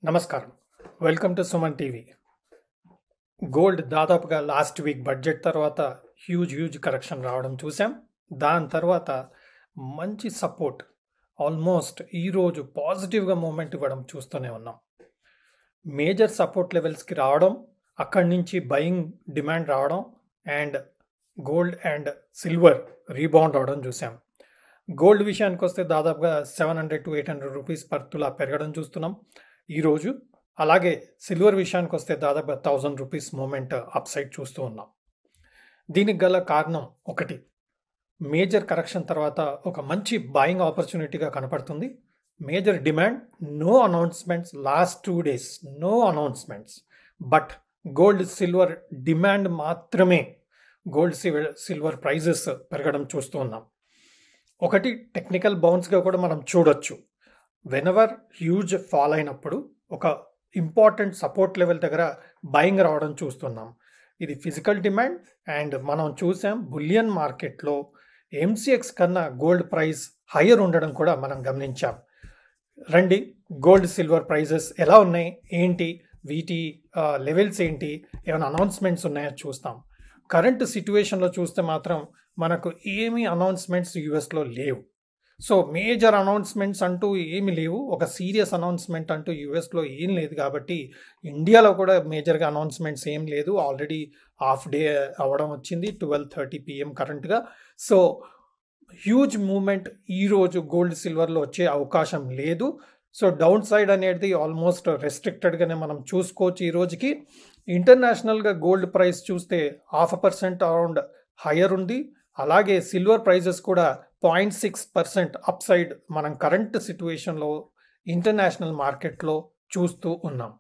నమస్కారం. Welcome to Suman TV. Gold దాదాపుగా last week budget తర్వాత హ్యూజ్ కరెక్షన్ రావడం చూసాం. దాని తర్వాత మంచి సపోర్ట్ ఆల్మోస్ట్ ఈరోజు పాజిటివ్గా మూమెంట్ ఇవ్వడం చూస్తూనే ఉన్నాం. మేజర్ సపోర్ట్ లెవెల్స్కి రావడం, అక్కడి నుంచి బయింగ్ డిమాండ్ రావడం and gold and silver rebound అవడం చూసాం. గోల్డ్ విషయానికి వస్తే దాదాపుగా 700 to 800 రూపీస్ పర్ తులా పెరగడం చూస్తున్నాం ఈరోజు. అలాగే సిల్వర్ విషయానికి వస్తే దాదాపు 1000 రూపీస్ మూమెంట్ అప్ సైడ్ చూస్తూ ఉన్నాం. దీనికి గల కారణం ఒకటి, మేజర్ కరెక్షన్ తర్వాత ఒక మంచి బాయింగ్ ఆపర్చునిటీగా కనపడుతుంది. Major demand, no announcements last 2 days, no announcements. But gold silver demand మాత్రమే గోల్డ్ సిల్వర్ ప్రైజెస్ పెరగడం చూస్తూ ఉన్నాం. ఒకటి టెక్నికల్ బౌన్స్గా కూడా మనం చూడొచ్చు. వెనెవర్ హ్యూజ్ ఫాల్ అయినప్పుడు ఒక ఇంపార్టెంట్ సపోర్ట్ లెవెల్ దగ్గర బయింగ్ రావడం చూస్తున్నాం. ఇది ఫిజికల్ డిమాండ్ అండ్ మనం చూసాం బులియన్ మార్కెట్లో ఎంసీఎక్స్ కన్నా గోల్డ్ ప్రైస్ హయ్యర్ ఉండడం కూడా మనం గమనించాం. రండి, గోల్డ్ సిల్వర్ ప్రైజెస్ ఎలా ఉన్నాయి, ఏంటి, వీటి లెవెల్స్ ఏంటి, ఏమైనా అనౌన్స్మెంట్స్ ఉన్నాయో చూస్తాం. కరెంట్ సిచ్యువేషన్లో చూస్తే మాత్రం మనకు ఏమీ అనౌన్స్మెంట్స్ యూఎస్లో లేవు. సో మేజర్ అనౌన్స్మెంట్స్ అంటూ ఏమి లేవు, ఒక సీరియస్ అనౌన్స్మెంట్ అంటూ యూఎస్లో ఏం లేదు. కాబట్టి ఇండియాలో కూడా మేజర్గా అనౌన్స్మెంట్స్ ఏం లేదు. ఆల్రెడీ హాఫ్ డే అవ్వడం వచ్చింది, 12:30 PM కరెంట్గా. సో హ్యూజ్ మూమెంట్ ఈరోజు గోల్డ్ సిల్వర్లో వచ్చే అవకాశం లేదు. సో డౌన్ సైడ్ అనేది ఆల్మోస్ట్ రెస్ట్రిక్టెడ్గానే మనం చూసుకోవచ్చు. ఈ రోజుకి ఇంటర్నేషనల్గా గోల్డ్ ప్రైస్ చూస్తే 0.5% అరౌండ్ హయ్యర్ ఉంది. అలాగే సిల్వర్ ప్రైజెస్ కూడా 0.6% అప్ సైడ్ మనం కరెంట్ సిచ్యువేషన్లో ఇంటర్నేషనల్ మార్కెట్లో చూస్తూ ఉన్నాం.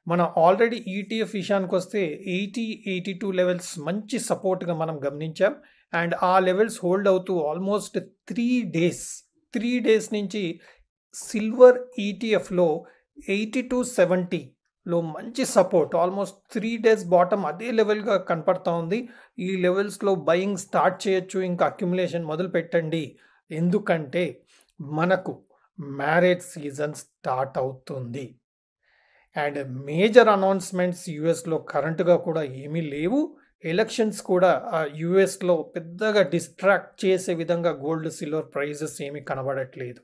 మనం ఆల్రెడీ ఈటీఎఫ్ విషయానికి వస్తే 80-82 లెవెల్స్ మంచి సపోర్ట్గా మనం గమనించాం. అండ్ ఆ లెవెల్స్ హోల్డ్ అవుతూ ఆల్మోస్ట్ 3 days నుంచి సిల్వర్ ఈటీఎఫ్లో 80-70లో మంచి సపోర్ట్, ఆల్మోస్ట్ 3 days బాటమ్ అదే లెవెల్గా కనపడతా ఉంది. ఈ లెవెల్స్లో బయింగ్ స్టార్ట్ చేయొచ్చు, ఇంకా అక్యుములేషన్ మొదలు పెట్టండి. ఎందుకంటే మనకు మ్యారేజ్ సీజన్ స్టార్ట్ అవుతుంది అండ్ మేజర్ అనౌన్స్మెంట్స్ యూఎస్లో కరెంట్గా కూడా ఏమీ లేవు. ఎలక్షన్స్ కూడా యూఎస్లో పెద్దగా డిస్ట్రాక్ట్ చేసే విధంగా గోల్డ్ సిల్వర్ ప్రైజెస్ ఏమీ కనబడట్లేదు.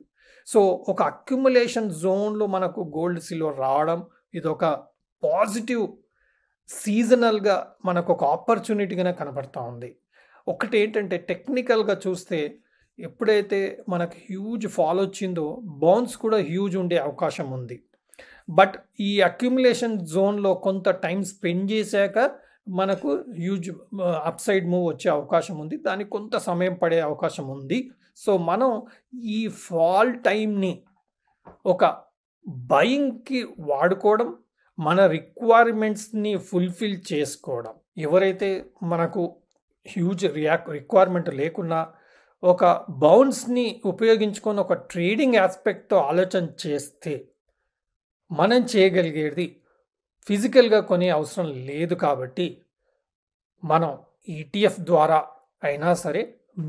సో ఒక అక్యుములేషన్ జోన్లో మనకు గోల్డ్ సిల్వర్ రావడం ఇదొక పాజిటివ్ సీజనల్గా మనకు ఒక ఆపర్చునిటీగానే కనబడతా ఉంది. ఒకటి ఏంటంటే టెక్నికల్గా చూస్తే ఎప్పుడైతే మనకు హ్యూజ్ ఫాల్ వచ్చిందో బౌన్స్ కూడా హ్యూజ్ ఉండే అవకాశం ఉంది. బట్ ఈ అక్యుములేషన్ జోన్లో కొంత టైం స్పెండ్ చేశాక మనకు హ్యూజ్ అప్ సైడ్ మూవ్ వచ్చే అవకాశం ఉంది. దానికి కొంత సమయం పడే అవకాశం ఉంది. సో మనం ఈ ఫాల్ టైంని ఒక బయింగ్కి వాడుకోవడం, మన రిక్వైర్మెంట్స్ని ఫుల్ఫిల్ చేసుకోవడం. ఎవరైతే మనకు హ్యూజ్ రిక్వైర్మెంట్ లేకున్నా ఒక బౌన్స్ని ఉపయోగించుకొని ఒక ట్రేడింగ్ ఆస్పెక్ట్తో ఆలోచన చేస్తే మనం చేయగలిగేది ఫిజికల్గా కొనే అవసరం లేదు. కాబట్టి మనం ఈటీఎఫ్ ద్వారా అయినా సరే,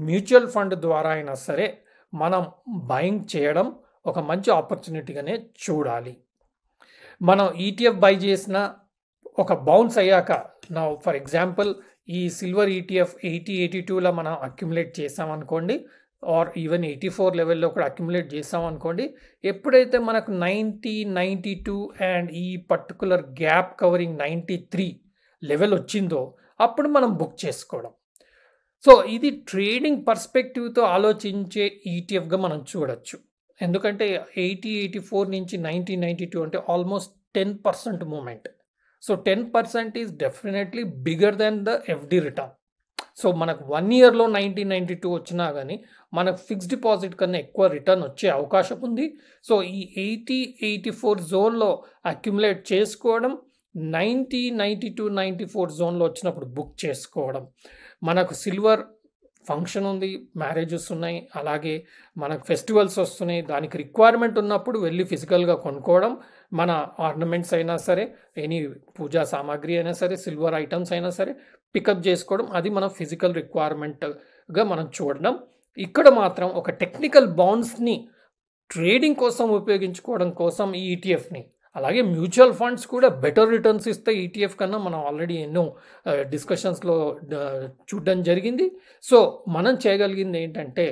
మ్యూచువల్ ఫండ్ ద్వారా అయినా సరే మనం బయింగ్ చేయడం ఒక మంచి ఆపర్చునిటీగానే చూడాలి. మనం ఈటీఎఫ్ బై చేసిన ఒక బౌన్స్ అయ్యాక, నా ఫర్ ఎగ్జాంపుల్ ఈ సిల్వర్ ఈటీఎఫ్ 80-82లో మనం అక్యుములేట్ చేసామనుకోండి, ఆర్ ఈవెన్ 84 లెవెల్లో కూడా అక్యుములేట్ చేసామనుకోండి, ఎప్పుడైతే మనకు 90-92 అండ్ ఈ పర్టికులర్ గ్యాప్ కవరింగ్ 93 లెవెల్ వచ్చిందో అప్పుడు మనం బుక్ చేసుకోవడం. సో ఇది ట్రేడింగ్ పర్స్పెక్టివ్తో ఆలోచించే ఈటీఎఫ్గా మనం చూడొచ్చు. ఎందుకంటే 80-84 నుంచి 90-92 అంటే almost 10% moment. So 10% is definitely bigger than the FD return. So మనకు 1 yearలో 90-92 వచ్చినా కానీ మనకు ఫిక్స్డ్ డిపాజిట్ కన్నా ఎక్కువ రిటర్న్ వచ్చే అవకాశం ఉంది. సో ఈ 80-84 జోన్లో అక్యుములేట్ చేసుకోవడం, 90-92-94 జోన్లో వచ్చినప్పుడు బుక్ చేసుకోవడం. మనకు సిల్వర్ ఫంక్షన్ ఉంది, మ్యారేజెస్ ఉన్నాయి, అలాగే మనకు ఫెస్టివల్స్ వస్తున్నాయి. దానికి రిక్వైర్మెంట్ ఉన్నప్పుడు వెళ్ళి ఫిజికల్గా కొనుక్కోవడం, మన ఆర్నమెంట్స్ అయినా సరే, ఎనీ పూజా సామాగ్రి అయినా సరే, సిల్వర్ ఐటమ్స్ అయినా సరే పికప్ చేసుకోవడం, అది మన ఫిజికల్ రిక్వైర్మెంట్గా మనం చూడడం. ఇక్కడ మాత్రం ఒక టెక్నికల్ బౌన్స్ని ట్రేడింగ్ కోసం ఉపయోగించుకోవడం కోసం ఈ ఈటీఎఫ్ని, అలాగే మ్యూచువల్ ఫండ్స్ కూడా బెటర్ రిటర్న్స్ ఇస్తాయి ఈటీఎఫ్ కన్నా. మనం ఆల్రెడీ ఎన్నో డిస్కషన్స్లో చూడడం జరిగింది. సో మనం చేయగలిగింది ఏంటంటే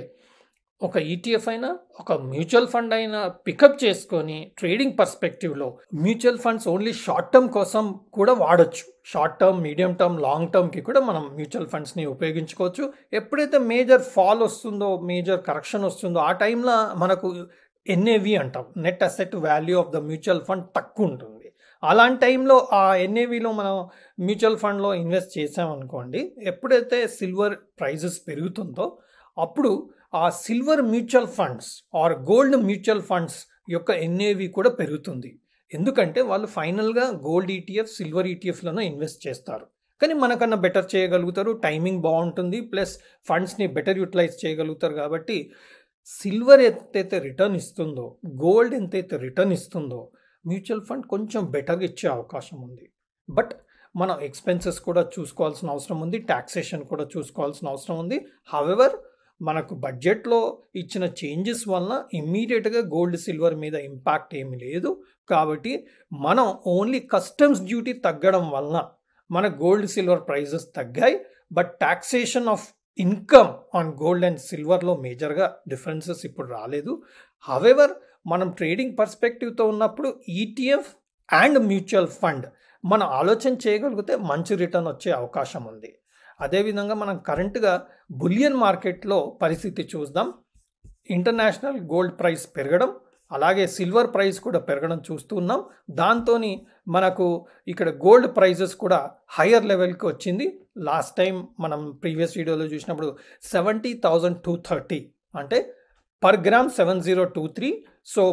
ఒక ఈటీఎఫ్ అయినా ఒక మ్యూచువల్ ఫండ్ అయినా పికప్ చేసుకొని ట్రేడింగ్ పర్స్పెక్టివ్లో mutual funds only short term కోసం కూడా వాడచ్చు. Short term, medium term, long టర్మ్కి కూడా మనం మ్యూచువల్ ఫండ్స్ని ఉపయోగించుకోవచ్చు. ఎప్పుడైతే మేజర్ ఫాల్ వస్తుందో, మేజర్ కరెక్షన్ వస్తుందో ఆ టైంలో మనకు ఎన్ఏవి అంటాం, net asset value of the mutual fund తక్కువ ఉంటుంది. అలాంటి టైంలో ఆ ఎన్ఏవిలో మనం మ్యూచువల్ ఫండ్లో ఇన్వెస్ట్ చేసామనుకోండి, ఎప్పుడైతే సిల్వర్ ప్రైజెస్ పెరుగుతుందో అప్పుడు ఆ silver mutual funds or gold mutual funds యొక్క ఎన్ఏవి కూడా పెరుగుతుంది. ఎందుకంటే వాళ్ళు ఫైనల్గా గోల్డ్ ఈటీఎఫ్, సిల్వర్ ఈటీఎఫ్లను ఇన్వెస్ట్ చేస్తారు. కానీ మనకన్నా బెటర్ చేయగలుగుతారు, టైమింగ్ బాగుంటుంది, ప్లస్ ఫండ్స్ని బెటర్ యూటిలైజ్ చేయగలుగుతారు. కాబట్టి సిల్వర్ ఎంతైతే రిటర్న్ ఇస్తుందో, గోల్డ్ ఎంతైతే రిటర్న్ ఇస్తుందో మ్యూచువల్ ఫండ్ కొంచెం బెటర్గా ఇచ్చే అవకాశం ఉంది. బట్ మనం ఎక్స్పెన్సెస్ కూడా చూసుకోవాల్సిన అవసరం ఉంది, ట్యాక్సేషన్ కూడా చూసుకోవాల్సిన అవసరం ఉంది. హవెవర్ మనకు బడ్జెట్లో ఇచ్చిన చేంజెస్ వలన ఇమ్మీడియట్గా గోల్డ్ సిల్వర్ మీద ఇంపాక్ట్ ఏమీ లేదు. కాబట్టి మనం ఓన్లీ కస్టమ్స్ డ్యూటీ తగ్గడం వలన మన గోల్డ్ సిల్వర్ ప్రైజెస్ తగ్గాయి. But taxation of income on gold and సిల్వర్లో మేజర్గా డిఫరెన్సెస్ ఇప్పుడు రాలేదు. హవెవర్ మనం ట్రేడింగ్ పర్స్పెక్టివ్తో ఉన్నప్పుడు ఈటీఎఫ్ అండ్ మ్యూచువల్ ఫండ్ మనం ఆలోచన చేయగలిగితే మంచి రిటర్న్ వచ్చే అవకాశం ఉంది. అదేవిధంగా మనం కరెంట్గా బులియన్ మార్కెట్లో పరిస్థితి చూద్దాం. ఇంటర్నేషనల్ గోల్డ్ ప్రైస్ పెరగడం, అలాగే సిల్వర్ ప్రైస్ కూడా పెరగడం చూస్తున్నాం. దాంతో మనకు ఇక్కడ గోల్డ్ ప్రైజెస్ కూడా హయ్యర్ లెవెల్కి వచ్చింది. లాస్ట్ టైం మనం ప్రీవియస్ వీడియోలో చూసినప్పుడు 70,230 అంటే పర్ గ్రామ్ 7023. సో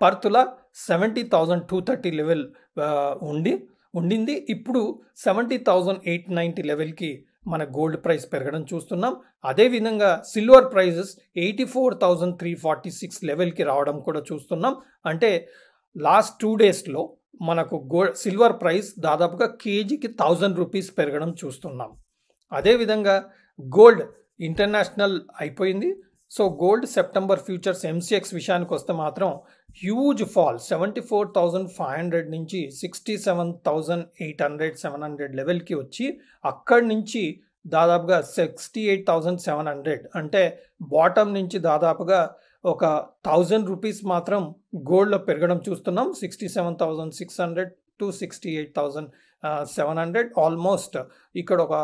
పర్ తులా 70,230 లెవెల్ ఉండింది. ఇప్పుడు 70,890 లెవెల్కి మన గోల్డ్ ప్రైస్ పెరగడం చూస్తున్నాం. అదేవిధంగా సిల్వర్ ప్రైజెస్ 84,346 లెవెల్కి రావడం కూడా చూస్తున్నాం. అంటే లాస్ట్ 2 డేస్లో మనకు సిల్వర్ ప్రైస్ దాదాపుగా కేజీకి 1000 రూపీస్ పెరగడం చూస్తున్నాం. అదేవిధంగా గోల్డ్ ఇంటర్నేషనల్ అయిపోయింది. So gold September futures MCX విషయానికి వస్తే మాత్రం హ్యూజ్ ఫాల్ 74,500 నుంచి 67,800-700 లెవెల్కి వచ్చి అక్కడి నుంచి దాదాపుగా 68,700 అంటే బాటమ్ నుంచి దాదాపుగా ఒక 1000 రూపీస్ మాత్రం గోల్డ్లో పెరగడం చూస్తున్నాం. 67,600 to 68,700 ఆల్మోస్ట్. ఇక్కడ ఒక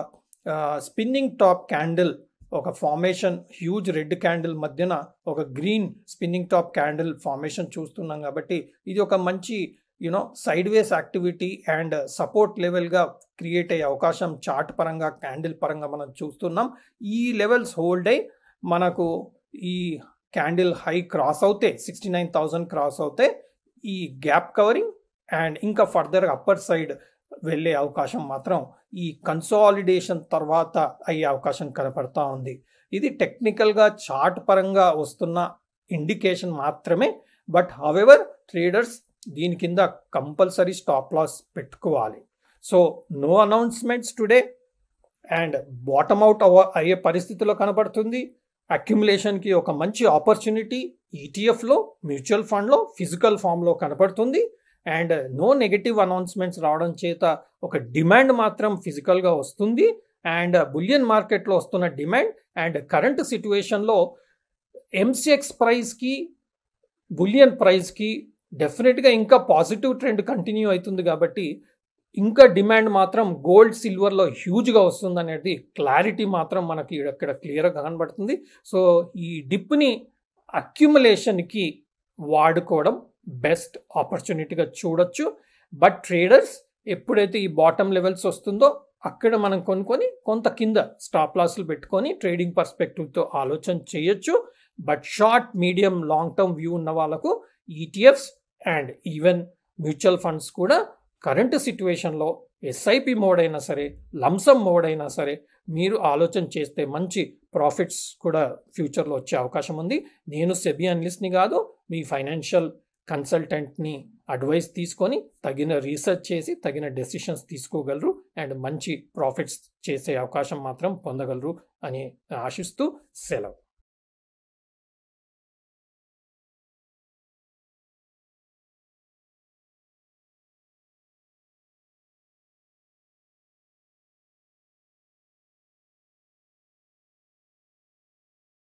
స్పిన్నింగ్ టాప్ క్యాండిల్, ఒక ఫార్మేషన్, హ్యూజ్ రెడ్ క్యాండిల్ మధ్యన ఒక green spinning top candle formation చూస్తున్నాం. కాబట్టి ఇది ఒక మంచి sideways activity and support లెవెల్గా క్రియేట్ అయ్యే అవకాశం చార్ట్ పరంగా, క్యాండిల్ పరంగా మనం చూస్తున్నాం. ఈ లెవెల్స్ హోల్డ్ అయ్యి మనకు ఈ క్యాండిల్ హై క్రాస్ అవుతే 69,000 క్రాస్ అవుతే ఈ గ్యాప్ కవరింగ్ అండ్ ఇంకా ఫర్దర్ అప్పర్ సైడ్ వెళ్ళే అవకాశం మాత్రం ఈ కన్సాలిడేషన్ తర్వాత అయ్యే అవకాశం కనపడతా ఉంది. ఇది టెక్నికల్గా చార్ట్ పరంగా వస్తున్న ఇండికేషన్ మాత్రమే. బట్ హవెవర్ ట్రేడర్స్ దీని కింద కంపల్సరీ స్టాప్ లాస్ పెట్టుకోవాలి. So no announcements today and bottom out అయ్యే పరిస్థితిలో కనపడుతుంది. అక్యుములేషన్కి ఒక మంచి ఆపర్చునిటీ ఈటీఎఫ్లో, మ్యూచువల్ ఫండ్లో, ఫిజికల్ ఫామ్లో కనపడుతుంది. అండ్ నో నెగటివ్ అనౌన్స్మెంట్స్ రావడం చేత ఒక డిమాండ్ మాత్రం ఫిజికల్గా వస్తుంది. అండ్ బులియన్ మార్కెట్లో వస్తున్న డిమాండ్ అండ్ కరెంట్ సిచ్యువేషన్లో ఎంసీఎక్స్ ప్రైస్కి, బులియన్ ప్రైస్కి డెఫినెట్గా ఇంకా పాజిటివ్ ట్రెండ్ కంటిన్యూ అవుతుంది. కాబట్టి ఇంకా డిమాండ్ మాత్రం గోల్డ్ సిల్వర్లో హ్యూజ్గా వస్తుంది అనేది క్లారిటీ మాత్రం మనకి ఇక్కడ క్లియర్గా కనబడుతుంది. సో ఈ డిప్ని అక్యుములేషన్కి వాడుకోవడం బెస్ట్ ఆపర్చునిటీగా చూడొచ్చు. బట్ ట్రేడర్స్ ఎప్పుడైతే ఈ బాటమ్ లెవెల్స్ వస్తుందో అక్కడ మనం కొనుక్కొని కొంత కింద స్టాప్ లాస్లు పెట్టుకొని ట్రేడింగ్ పర్స్పెక్టివ్తో ఆలోచన చేయొచ్చు. But short, medium, long term view ఉన్న వాళ్ళకు ETFs and even mutual funds కూడా కరెంట్ సిచ్యువేషన్లో ఎస్ఐపి మోడ్ అయినా సరే, లంసమ్ మోడ్ అయినా సరే మీరు ఆలోచన చేస్తే మంచి ప్రాఫిట్స్ కూడా ఫ్యూచర్లో వచ్చే అవకాశం ఉంది. నేను సెబీ అనలిస్ట్ని కాదు, మీ ఫైనాన్షియల్ కన్సల్టెంట్ని అడ్వైస్ తీసుకొని తగిన రీసెర్చ్ చేసి తగిన డెసిషన్స్ తీసుకోగలరు అండ్ మంచి ప్రాఫిట్స్ చేసే అవకాశం మాత్రం పొందగలరు అని ఆశిస్తూ సెలవు.